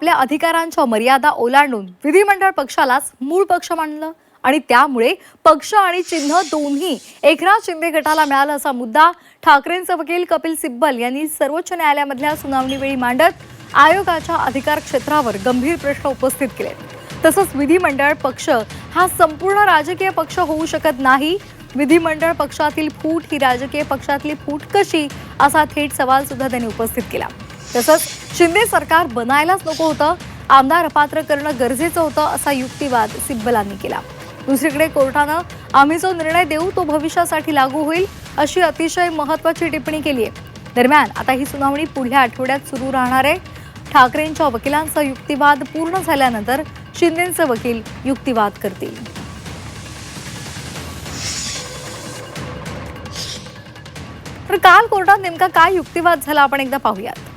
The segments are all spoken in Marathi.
आपल्या अधिकारांच्या मर्यादा ओलांडून विधिमंडळ पक्षालाच मूळ पक्ष मानलं आणि त्यामुळे पक्ष आणि चिन्ह दोन्ही एकनाथ शिंदे गटाला मिळालं असा मुद्दा ठाकरेंचे वकील कपिल सिब्बल यांनी सर्वोच्च न्यायालयामधल्या सुनावणीवेळी मांडत आयोगाच्या अधिकार क्षेत्रावर गंभीर प्रश्न उपस्थित केले। तसंच विधिमंडळ पक्ष हा संपूर्ण राजकीय पक्ष होऊ शकत नाही, विधिमंडळ पक्षातील फूट ही राजकीय पक्षातली फूट कशी असा थेट सवाल सुद्धा त्यांनी उपस्थित केला। तसंच शिंदे सरकार बनायलाच नको होतं, आमदार अपात्र करणं गरजेचं होतं असा युक्तिवाद सिब्बलांनी केला। दुसरीकडे कोर्टानं आम्ही जो निर्णय देऊ तो भविष्यासाठी लागू होईल अशी अतिशय महत्त्वाची टिप्पणी केली आहे। दरम्यान आता ही सुनावणी पुढल्या आठवड्यात सुरू राहणार आहे। ठाकरेंच्या वकिलांचा युक्तिवाद पूर्ण झाल्यानंतर शिंदेंचे वकील युक्तिवाद करतील। तर काल कोर्टात नेमका काय युक्तिवाद झाला आपण एकदा पाहूयात।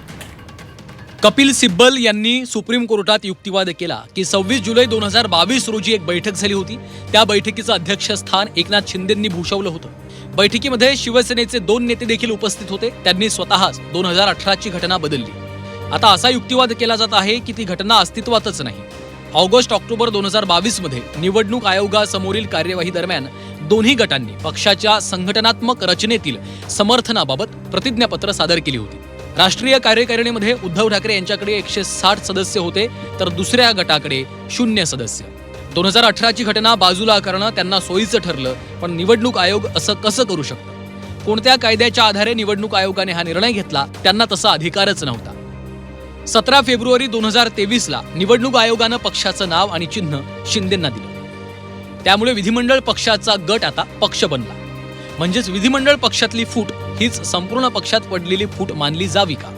कपिल सिब्बल यांनी सुप्रीम कोर्टात युक्तिवाद केला की 26 जुलै 2022 रोजी एक बैठक झाली होती। त्या बैठकीचं अध्यक्षस्थान एकनाथ शिंदेंनी भूषवलं होतं। बैठकीमध्ये शिवसेनेचे 2 नेते देखील उपस्थित होते। त्यांनी स्वतःच 2018 ची घटना बदलली। आता असा युक्तिवाद केला जात आहे की ती घटना अस्तित्वातच नाही। ऑगस्ट-ऑक्टोबर 2022 मध्ये निवडणूक आयोगासमोरील कार्यवाही दरम्यान दोन्ही गटांनी पक्षाच्या संघटनात्मक रचनेतील समर्थनाबाबत प्रतिज्ञापत्र सादर केली होती। राष्ट्रीय कार्यकारिणीमध्ये उद्धव ठाकरे यांच्याकडे 160 सदस्य होते तर दुसऱ्या गटाकडे 0 सदस्य। 2018 ची घटना बाजूला करणं त्यांना सोयीचं ठरलं, पण निवडणूक आयोग असं कसं करू शकतं? कोणत्या कायद्याच्या आधारे निवडणूक आयोगाने हा निर्णय घेतला? त्यांना तसा अधिकारच नव्हता। 17 फेब्रुवारी 2023 ला निवडणूक आयोगानं पक्षाचं नाव आणि चिन्ह शिंदेंना दिलं। त्यामुळे विधिमंडळ पक्षाचा गट आता पक्ष बनला। म्हणजेच विधिमंडळ पक्षातली फूट हीच संपूर्ण पक्षात पडलेली फूट मानली जावी का?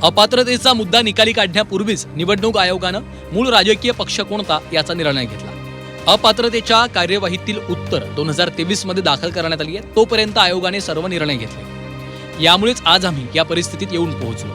अपात्रतेचा मुद्दा निकाली काढण्यापूर्वीच निवडणूक आयोगानं मूळ राजकीय पक्ष कोणता याचा निर्णय घेतला। अपात्रतेच्या कार्यवाहीतील उत्तर 2023 मध्ये दाखल करण्यात आली आहे। तोपर्यंत आयोगाने सर्व निर्णय घेतले। यामुळेच आज आम्ही या परिस्थितीत येऊन पोहोचलो।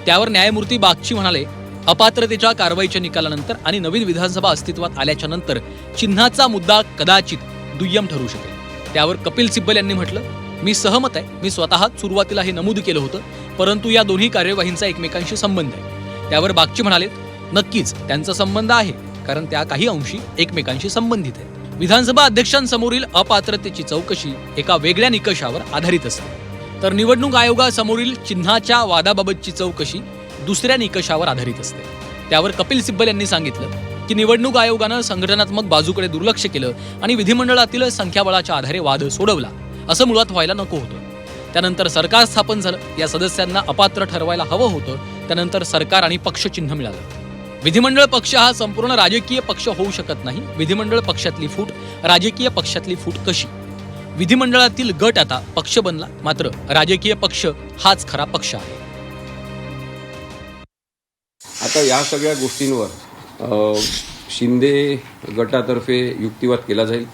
त्यावर न्यायमूर्ती बागची म्हणाले, अपात्रतेच्या कारवाईच्या निकालानंतर आणि नवीन विधानसभा अस्तित्वात आल्याच्या नंतर चिन्हाचा मुद्दा कदाचित दुय्यम ठरू शकेल। त्यावर कपिल सिब्बल यांनी म्हटलं, मी सहमत आहे। मी स्वतः सुरुवातीला हे नमूद केलं होतं, परंतु या दोन्ही कार्यवाहींचा एकमेकांशी संबंध आहे। त्यावर बागची म्हणाले, नक्कीच त्यांचा संबंध आहे, कारण त्या काही अंशी एकमेकांशी संबंधित आहेत। विधानसभा अध्यक्षांसमोरील अपात्रतेची चौकशी एका वेगळ्या निकषावर आधारित असते, तर निवडणूक आयोगासमोरील चिन्हाच्या वादाबाबतची चौकशी दुसऱ्या निकषावर आधारित असते। त्यावर कपिल सिब्बल यांनी सांगितलं की निवडणूक आयोगानं संघटनात्मक बाजूकडे दुर्लक्ष केलं आणि विधिमंडळातील संख्याबळाच्या आधारे वाद सोडवला, असं मुळात व्हायला नको होतं। त्यानंतर सरकार स्थापन झालं, या सदस्यांना अपात्र ठरवायला हवं होतं। त्यानंतर सरकार आणि पक्ष चिन्ह मिळालं। विधिमंडळ पक्ष हा संपूर्ण राजकीय पक्ष होऊ शकत नाही। विधिमंडळ पक्षातली फूट राजकीय पक्षातली फूट कशी? विधिमंडळातील गट आता पक्ष बनला, मात्र राजकीय पक्ष हाच खरा पक्ष आहे। आता या सगळ्या गोष्टींवर शिंदे गटातर्फे युक्तिवाद केला जाईल।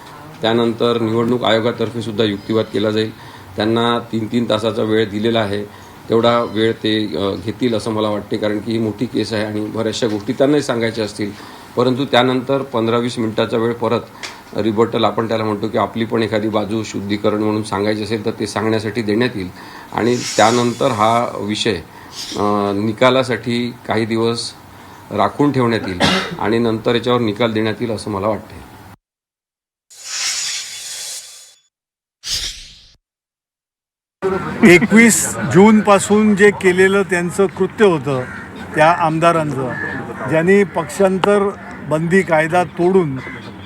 त्यानंतर निवडणूक आयोगातर्फे सुद्धा युक्तिवाद केला जाईल। त्यांना 3-3 तासाचा वेळ दिलेला आहे, तेवढा वेळ ते घेतील असं मला वाटते, कारण की ही मोठी केस आहे आणि बऱ्याचशा गोष्टी त्यांनाही सांगायच्या असतील। परंतु त्यानंतर 15-20 मिनिटाचा वेळ परत रिबटल आपण त्याला म्हणतो की आपली पण एखादी बाजू शुद्धीकरण म्हणून सांगायची असेल तर ते सांगण्यासाठी देण्यात येईल आणि त्यानंतर हा विषय निकालासाठी काही दिवस राखून ठेवण्यात येईल आणि नंतर याच्यावर निकाल देण्यात येईल असं मला वाटते। एकवीस जून पासून जे केलेलं त्यांचं कृत्य होतं त्या आमदारांचं, ज्यांनी पक्षांतर बंदी कायदा तोडून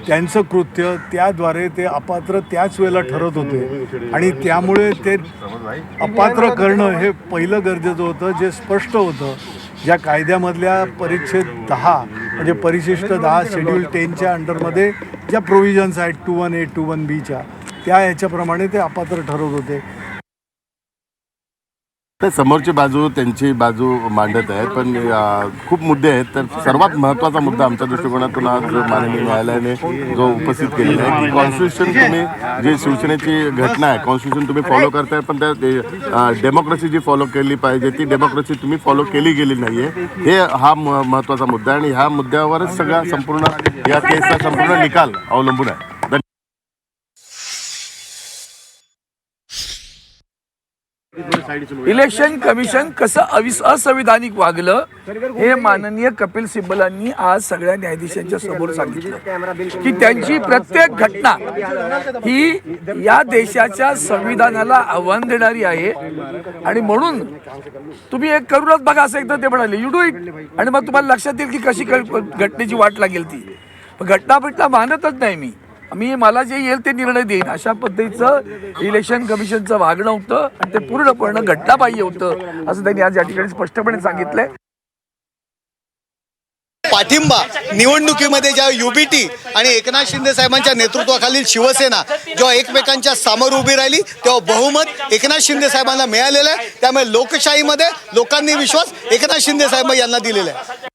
त्यांचं कृत्य त्याद्वारे ते अपात्र त्याच वेळेला ठरत होते आणि त्यामुळे ते अपात्र करणं हे पहिलं गरजेचं होतं, जे स्पष्ट होतं। ज्या कायद्यामधल्या परिच्छेद 10 म्हणजे परिशिष्ट 10 शेड्यूल 10च्या अंडरमध्ये ज्या प्रोव्हिजन्स आहेत 21A 21Bच्या, त्या ह्याच्याप्रमाणे ते अपात्र ठरत होते। तर समोरची बाजू त्यांची बाजू मांडत आहेत, पण खूप मुद्दे आहेत। तर सर्वात महत्त्वाचा मुद्दा आमच्या दृष्टिकोनातून आज माननीय न्यायालयाने जो उपस्थित केलेला आहे की कॉन्स्टिट्यूशन तुम्ही जी शिवसेनेची घटना आहे, कॉन्स्टिट्यूशन तुम्ही फॉलो करताय, पण त्या डेमोक्रेसी जी फॉलो केली पाहिजे ती डेमोक्रेसी तुम्ही फॉलो केली गेली नाही आहे, हे हा महत्त्वाचा मुद्दा आहे आणि ह्या मुद्द्यावरच सगळा संपूर्ण या केसचा संपूर्ण निकाल अवलंबून आहे। इलेक्शन कमिशन कसं असंविधानिक वागलं हे माननीय कपिल सिब्बलांनी आज सगळ्या न्यायाधीशांच्या समोर सांगितलं की त्यांची प्रत्येक घटना ही या देशाच्या संविधानाला आव्हान देणारी आहे आणि म्हणून तुम्ही एक करूनच बघा असं एकदा ते म्हणाले यू डू इट आणि मग तुम्हाला लक्षात येईल की कशी घटनेची वाट लागेल ती घटना मानतच नाही मी मला जे येईल ते निर्णय देईन अशा पद्धतीचं इलेक्शन कमिशनचं वागणं होतं आणि ते पूर्णपणे घटना पाहिजे होतं असं त्यांनी आज या ठिकाणी स्पष्टपणे सांगितलंय. पाठिंबा निवडणुकीमध्ये जेव्हा युबीटी आणि एकनाथ शिंदे साहेबांच्या नेतृत्वाखालील शिवसेना जेव्हा एकमेकांच्या समोर उभी राहिली तेव्हा बहुमत एकनाथ शिंदे साहेबांना मिळालेलं आहे. त्यामुळे लोकशाहीमध्ये लोकांनी विश्वास एकनाथ शिंदे साहेब यांना दिलेला आहे.